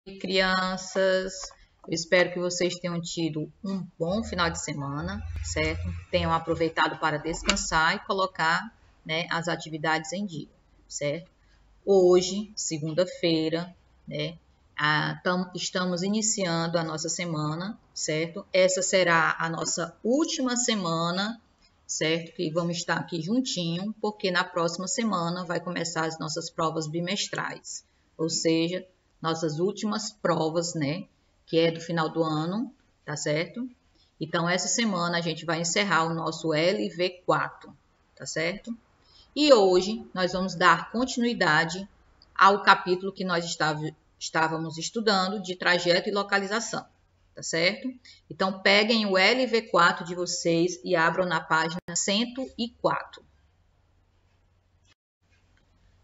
Crianças, eu espero que vocês tenham tido um bom final de semana, certo? Tenham aproveitado para descansar e colocar, né, as atividades em dia, certo? Hoje, segunda-feira, né, estamos iniciando a nossa semana, certo? Essa será a nossa última semana, certo? Que vamos estar aqui juntinho, porque na próxima semana vai começar as nossas provas bimestrais, ou seja, nossas últimas provas, né? Que é do final do ano, tá certo? Então, essa semana a gente vai encerrar o nosso LV4, tá certo? E hoje nós vamos dar continuidade ao capítulo que nós estávamos estudando de trajeto e localização, tá certo? Então, peguem o LV4 de vocês e abram na página 104.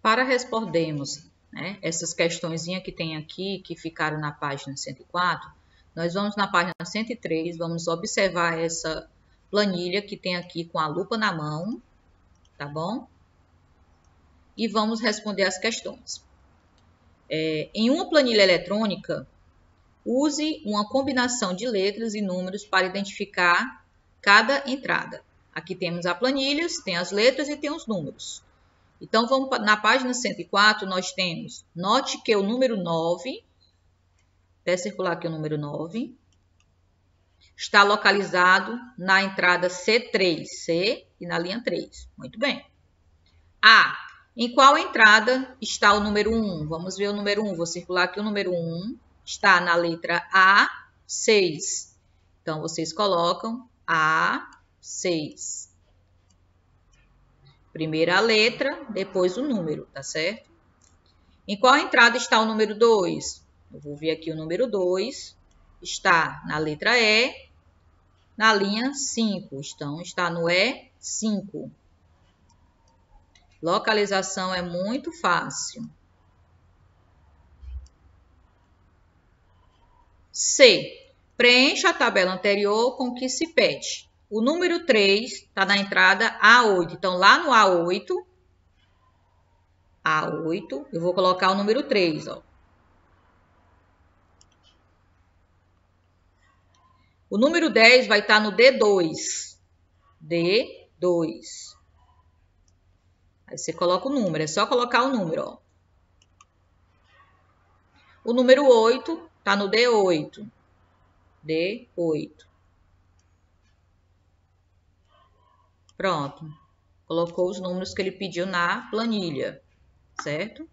Para respondermos, né, essas questõezinhas que tem aqui, que ficaram na página 104, nós vamos na página 103, vamos observar essa planilha que tem aqui com a lupa na mão, tá bom? E vamos responder as questões. Em uma planilha eletrônica, use uma combinação de letras e números para identificar cada entrada. Aqui temos a planilha, tem as letras e tem os números. Então, vamos na página 104, nós temos, note que o número 9, até circular aqui o número 9, está localizado na entrada C3, C e na linha 3. Muito bem. A, em qual entrada está o número 1? Vamos ver o número 1, vou circular aqui o número 1, está na letra A6. Então, vocês colocam A6. Primeira a letra, depois o número, tá certo? Em qual entrada está o número 2? Eu vou ver aqui o número 2. Está na letra E, na linha 5. Então, está no E5. Localização é muito fácil. C. Preencha a tabela anterior com o que se pede. O número 3 está na entrada A8. Então, lá no A8, eu vou colocar o número 3, ó. O número 10 vai estar no D2. D2. Aí você coloca o número, é só colocar o número, ó. O número 8 está no D8. D8. Pronto. Colocou os números que ele pediu na planilha, certo?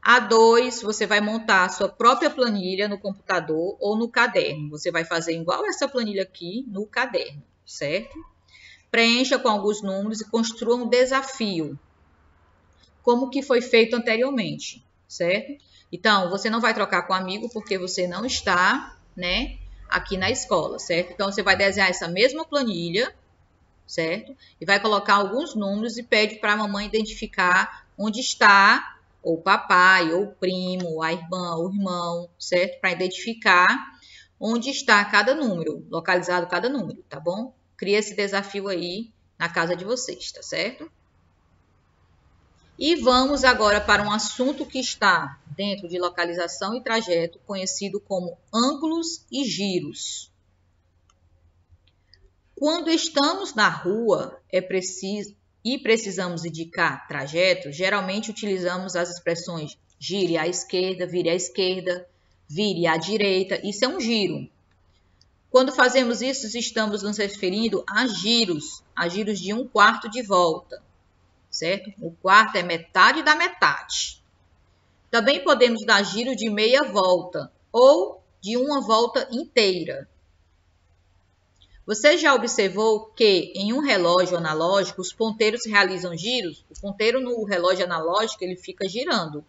A2, você vai montar a sua própria planilha no computador ou no caderno. Você vai fazer igual essa planilha aqui no caderno, certo? Preencha com alguns números e construa um desafio, como que foi feito anteriormente, certo? Então, você não vai trocar com amigo porque você não está, né, aqui na escola, certo? Então, você vai desenhar essa mesma planilha, certo? E vai colocar alguns números e pede para a mamãe identificar onde está ou o papai, ou o primo, a irmã, ou o irmão, certo? Para identificar onde está cada número, localizado cada número, tá bom? Cria esse desafio aí na casa de vocês, tá certo? E vamos agora para um assunto que está dentro de localização e trajeto, conhecido como ângulos e giros. Quando estamos na rua e precisamos indicar trajeto, geralmente utilizamos as expressões gire à esquerda, vire à direita. Isso é um giro. Quando fazemos isso, estamos nos referindo a giros de 1/4 de volta, certo? O quarto é metade da metade. Também podemos dar giro de meia volta ou de uma volta inteira. Você já observou que em um relógio analógico os ponteiros realizam giros? O ponteiro no relógio analógico ele fica girando.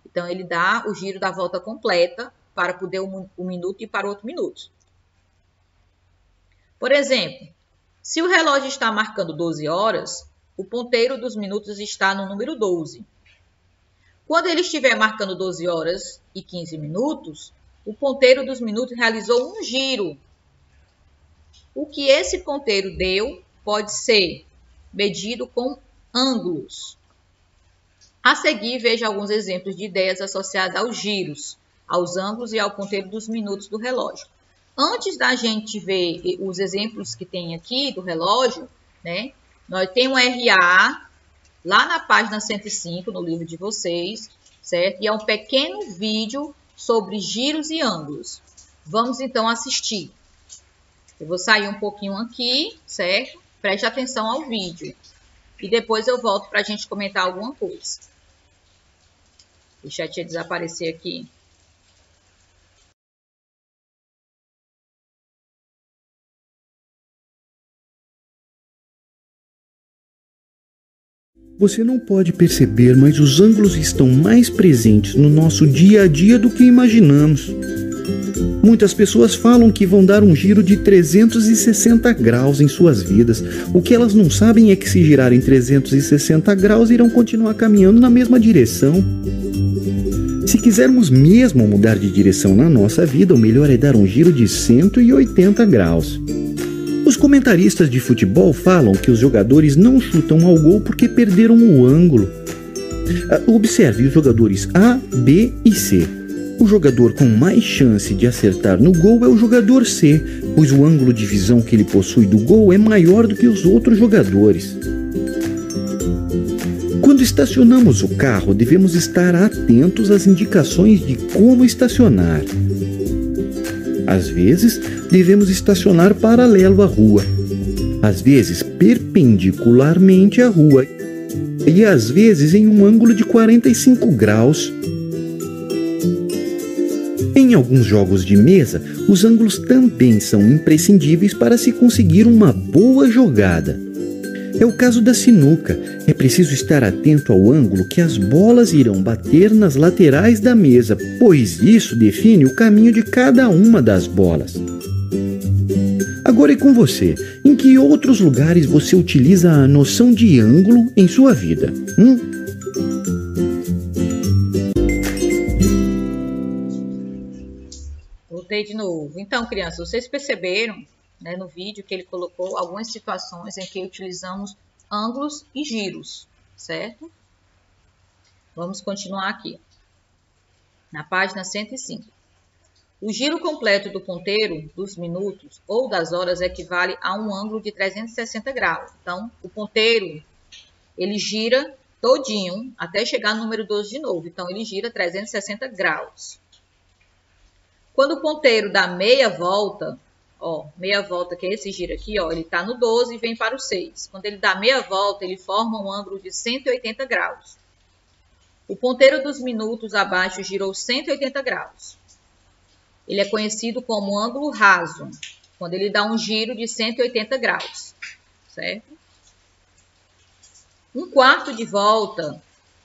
Então ele dá o giro da volta completa para poder um minuto e para o outro minuto. Por exemplo, se o relógio está marcando 12 horas, o ponteiro dos minutos está no número 12. Quando ele estiver marcando 12 horas e 15 minutos, o ponteiro dos minutos realizou um giro. O que esse ponteiro deu pode ser medido com ângulos. A seguir, veja alguns exemplos de ideias associadas aos giros. aos ângulos e ao ponteiro dos minutos do relógio. Antes da gente ver os exemplos que tem aqui do relógio, né, nós temos um RA lá na página 105, no livro de vocês, certo? E é um pequeno vídeo sobre giros e ângulos. Vamos então assistir. Eu vou sair um pouquinho aqui, certo? Preste atenção ao vídeo. E depois eu volto para a gente comentar alguma coisa. Deixa a tia desaparecer aqui. Você não pode perceber, mas os ângulos estão mais presentes no nosso dia a dia do que imaginamos. Muitas pessoas falam que vão dar um giro de 360 graus em suas vidas. O que elas não sabem é que se girarem 360 graus, irão continuar caminhando na mesma direção. Se quisermos mesmo mudar de direção na nossa vida, o melhor é dar um giro de 180 graus. Os comentaristas de futebol falam que os jogadores não chutam ao gol porque perderam o ângulo. Observe os jogadores A, B e C. O jogador com mais chance de acertar no gol é o jogador C, pois o ângulo de visão que ele possui do gol é maior do que os outros jogadores. Quando estacionamos o carro, devemos estar atentos às indicações de como estacionar. Às vezes, devemos estacionar paralelo à rua, às vezes perpendicularmente à rua e às vezes em um ângulo de 45 graus. Em alguns jogos de mesa, os ângulos também são imprescindíveis para se conseguir uma boa jogada. É o caso da sinuca. É preciso estar atento ao ângulo que as bolas irão bater nas laterais da mesa, pois isso define o caminho de cada uma das bolas. Agora é com você. Em que outros lugares você utiliza a noção de ângulo em sua vida? Voltei de novo. Então, crianças, vocês perceberam, né, no vídeo que ele colocou algumas situações em que utilizamos ângulos e giros, certo? Vamos continuar aqui, na página 105. O giro completo do ponteiro dos minutos ou das horas equivale a um ângulo de 360 graus. Então, o ponteiro, ele gira todinho até chegar no número 12 de novo. Então, ele gira 360 graus. Quando o ponteiro dá meia volta, ó, meia volta, que é esse giro aqui, ó, ele está no 12 e vem para o 6. Quando ele dá meia volta, ele forma um ângulo de 180 graus. O ponteiro dos minutos abaixo girou 180 graus. Ele é conhecido como ângulo raso, quando ele dá um giro de 180 graus, certo? Um quarto de volta,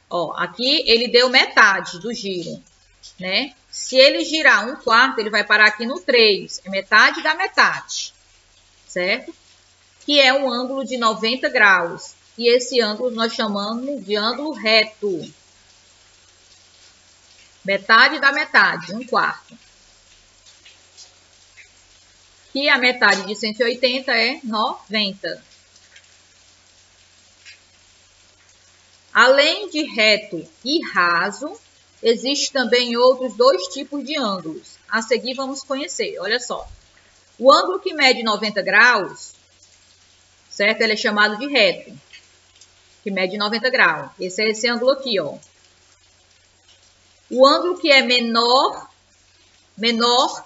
ó, aqui ele deu metade do giro, né? Se ele girar um quarto, ele vai parar aqui no 3, é metade da metade, certo? Que é um ângulo de 90 graus. E esse ângulo nós chamamos de ângulo reto. Metade da metade, um quarto. Que a metade de 180 é 90. Além de reto e raso, existem também outros dois tipos de ângulos. A seguir vamos conhecer, olha só. O ângulo que mede 90 graus, certo? Ele é chamado de reto, que mede 90 graus. Esse é esse ângulo aqui, ó. O ângulo que é menor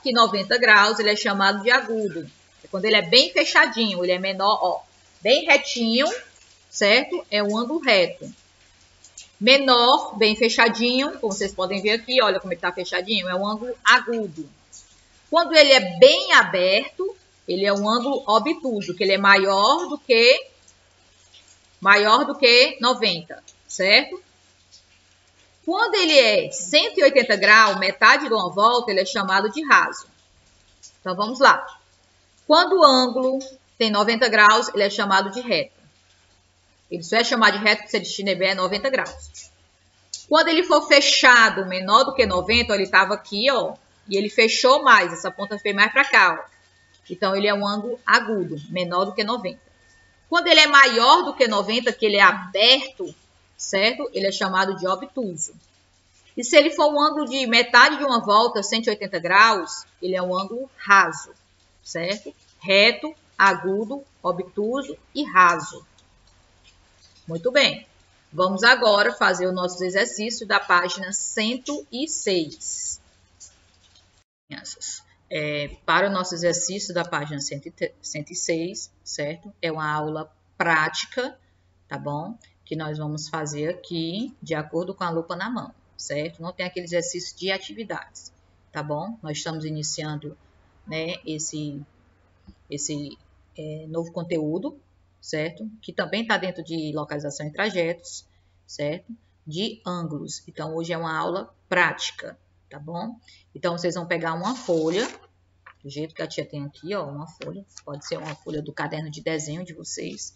que 90 graus, ele é chamado de agudo. É quando ele é bem fechadinho, ele é menor, ó, bem retinho, certo? É um ângulo reto. Menor, bem fechadinho, como vocês podem ver aqui, olha como ele está fechadinho, é um ângulo agudo. Quando ele é bem aberto, ele é um ângulo obtuso, que ele é maior do que 90, certo? Quando ele é 180 graus, metade de uma volta, ele é chamado de raso. Então, vamos lá. Quando o ângulo tem 90 graus, ele é chamado de reto. Ele só é chamado de reto se ele estiver 90 graus. Quando ele for fechado, menor do que 90, ó, ele estava aqui, ó, e ele fechou mais, essa ponta foi mais para cá, ó. Então, ele é um ângulo agudo, menor do que 90. Quando ele é maior do que 90, que ele é aberto, certo? Ele é chamado de obtuso. E se ele for um ângulo de metade de uma volta, 180 graus, ele é um ângulo raso, certo? Reto, agudo, obtuso e raso. Muito bem. Vamos agora fazer o nosso exercício da página 106. Para o nosso exercício da página 106, certo? É uma aula prática, tá bom? Que nós vamos fazer aqui de acordo com a lupa na mão, certo? Não tem aquele exercício de atividades, tá bom? Nós estamos iniciando, né, esse novo conteúdo, certo? Que também está dentro de localização em trajetos, certo? De ângulos. Então, hoje é uma aula prática, tá bom? Então, vocês vão pegar uma folha, do jeito que a tia tem aqui, ó, uma folha. Pode ser uma folha do caderno de desenho de vocês,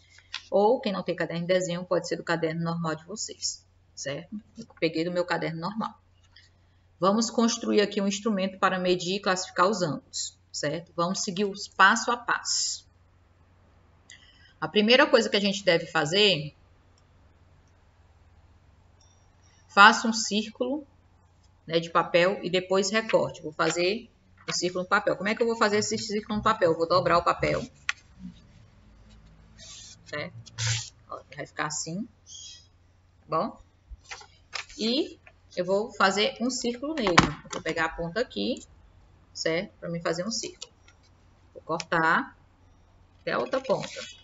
ou quem não tem caderno de desenho, pode ser do caderno normal de vocês, certo? Eu peguei do meu caderno normal. Vamos construir aqui um instrumento para medir e classificar os ângulos, certo? Vamos seguir os passo a passo. A primeira coisa que a gente deve fazer, faça um círculo, né, de papel e depois recorte. Vou fazer o círculo no papel. Como é que eu vou fazer esse círculo no papel? Eu vou dobrar o papel, certo? Ó, vai ficar assim, tá bom? E eu vou fazer um círculo nele. Eu vou pegar a ponta aqui, certo? Para mim fazer um círculo. Vou cortar até a outra ponta.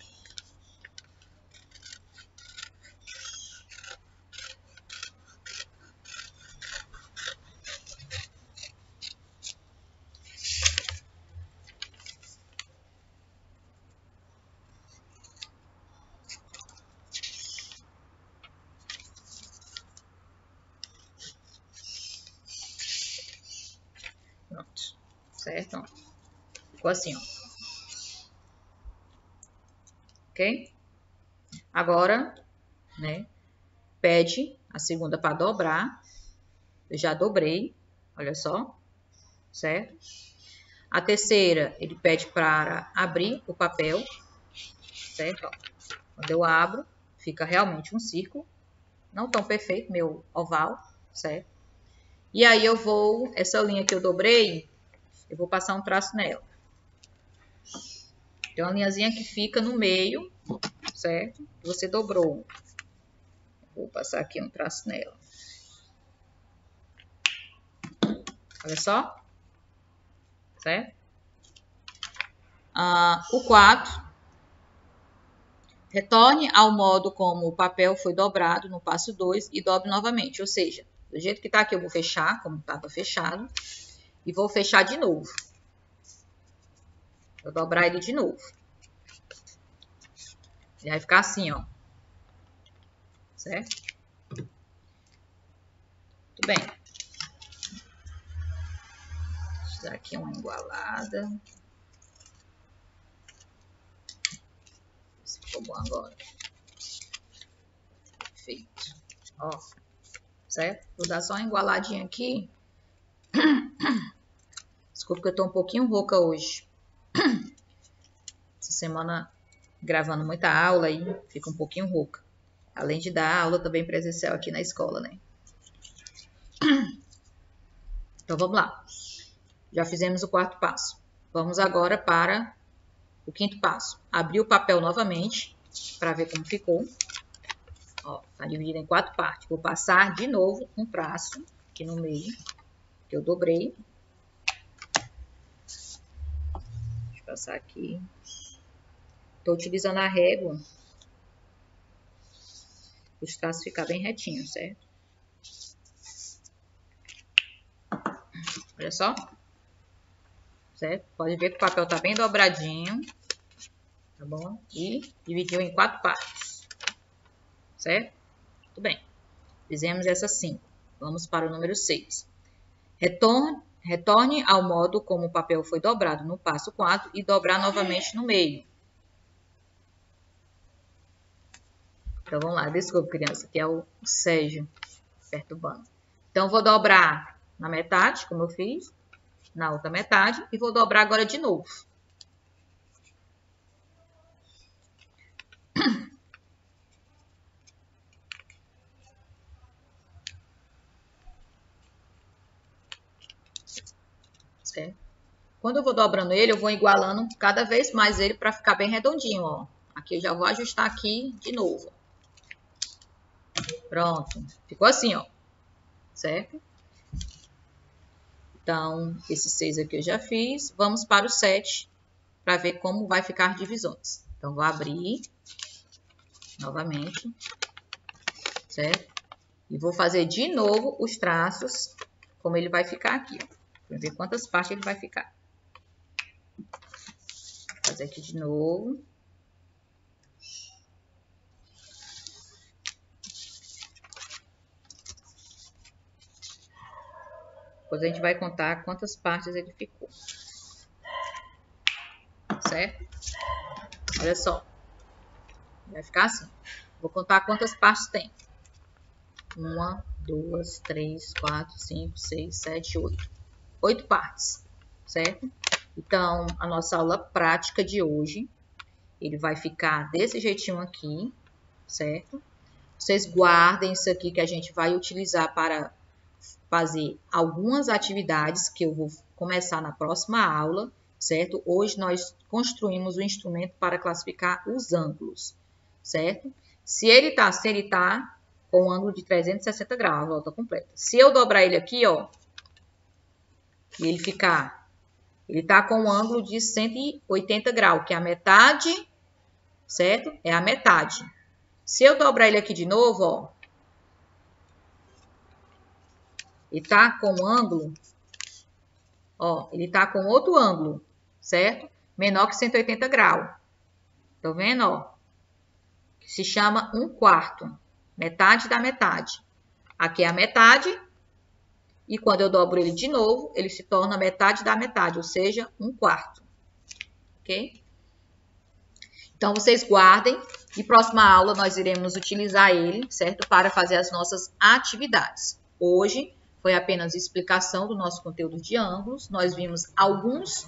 Pronto, certo? Ficou assim, ó. Ok? Agora, né, pede a segunda para dobrar. Eu já dobrei, olha só, certo? A terceira, ele pede para abrir o papel, certo? Ó, quando eu abro, fica realmente um círculo, não tão perfeito, meu oval, certo? E aí eu vou, essa linha que eu dobrei, eu vou passar um traço nela. Tem uma linhazinha que fica no meio, certo? Você dobrou. Vou passar aqui um traço nela. Olha só. Certo? O 4. Retorne ao modo como o papel foi dobrado no passo 2 e dobre novamente. Ou seja, do jeito que tá aqui eu vou fechar, como estava fechado. E vou fechar de novo. Vou dobrar ele de novo. Ele vai ficar assim, ó. Certo? Muito bem. Vou dar aqui uma igualada. Se ficou bom agora. Perfeito. Ó. Certo? Vou dar só uma igualadinha aqui. Desculpa que eu tô um pouquinho rouca hoje. Essa semana gravando muita aula aí, fica um pouquinho rouca. Além de dar aula também presencial aqui na escola, né? Então, vamos lá. Já fizemos o quarto passo. Vamos agora para o quinto passo. Abrir o papel novamente, para ver como ficou. Ó, tá dividido em 4 partes. Vou passar de novo um traço aqui no meio, que eu dobrei. Deixa eu passar aqui. Estou utilizando a régua. Os traços ficar bem retinhos, certo? Olha só. Certo? Pode ver que o papel tá bem dobradinho. Tá bom? E dividiu em 4 partes. Certo? Muito bem. Fizemos essas 5. Vamos para o número 6. Retorne ao modo como o papel foi dobrado no passo 4 e dobrar novamente no meio. Então, vamos lá. Desculpa, criança, que é o Sérgio perturbando. Então, vou dobrar na metade, como eu fiz, na outra metade, e vou dobrar agora de novo. certo? Quando eu vou dobrando ele, eu vou igualando cada vez mais ele para ficar bem redondinho, ó. Aqui eu já vou ajustar aqui de novo. Pronto. Ficou assim, ó. Certo? Então, esse 6 aqui eu já fiz. Vamos para o 7 para ver como vai ficar divisões. Então, vou abrir novamente, certo? E vou fazer de novo os traços, como ele vai ficar aqui, ó. Para ver quantas partes ele vai ficar. Vou fazer aqui de novo. Depois a gente vai contar quantas partes ele ficou. Certo? Olha só. Vai ficar assim. Vou contar quantas partes tem. 1, 2, 3, 4, 5, 6, 7, 8. 8 partes. Certo? Então, a nossa aula prática de hoje, ele vai ficar desse jeitinho aqui. Certo? Vocês guardem isso aqui que a gente vai utilizar para fazer algumas atividades que eu vou começar na próxima aula, certo? Hoje nós construímos o instrumento para classificar os ângulos, certo? Se ele tá com um ângulo de 360 graus, a volta completa. Se eu dobrar ele aqui, ó, e ele tá com um ângulo de 180 graus, que é a metade, certo? É a metade. Se eu dobrar ele aqui de novo, ó, ele tá com um ângulo, ó, ele tá com outro ângulo, certo? Menor que 180 graus. Tá vendo, ó? Que se chama 1/4, metade da metade. Aqui é a metade, e quando eu dobro ele de novo, ele se torna metade da metade, ou seja, 1/4. Ok? Então, vocês guardem, e próxima aula nós iremos utilizar ele, certo? Para fazer as nossas atividades. Hoje foi apenas explicação do nosso conteúdo de ângulos. Nós vimos alguns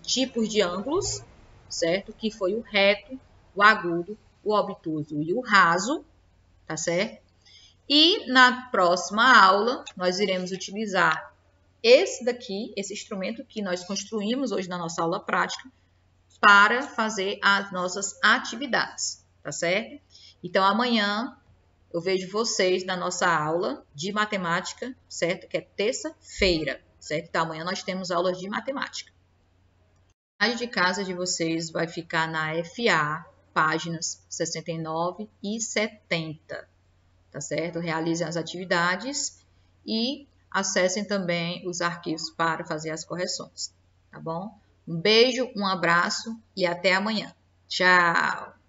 tipos de ângulos, certo? Que foi o reto, o agudo, o obtuso e o raso, tá certo? E na próxima aula, nós iremos utilizar esse daqui, esse instrumento que nós construímos hoje na nossa aula prática, para fazer as nossas atividades, tá certo? Então, amanhã eu vejo vocês na nossa aula de matemática, certo? Que é terça-feira, certo? Então, amanhã nós temos aulas de matemática. A de casa de vocês vai ficar na FA, páginas 69 e 70, tá certo? Realizem as atividades e acessem também os arquivos para fazer as correções, tá bom? Um beijo, um abraço e até amanhã. Tchau!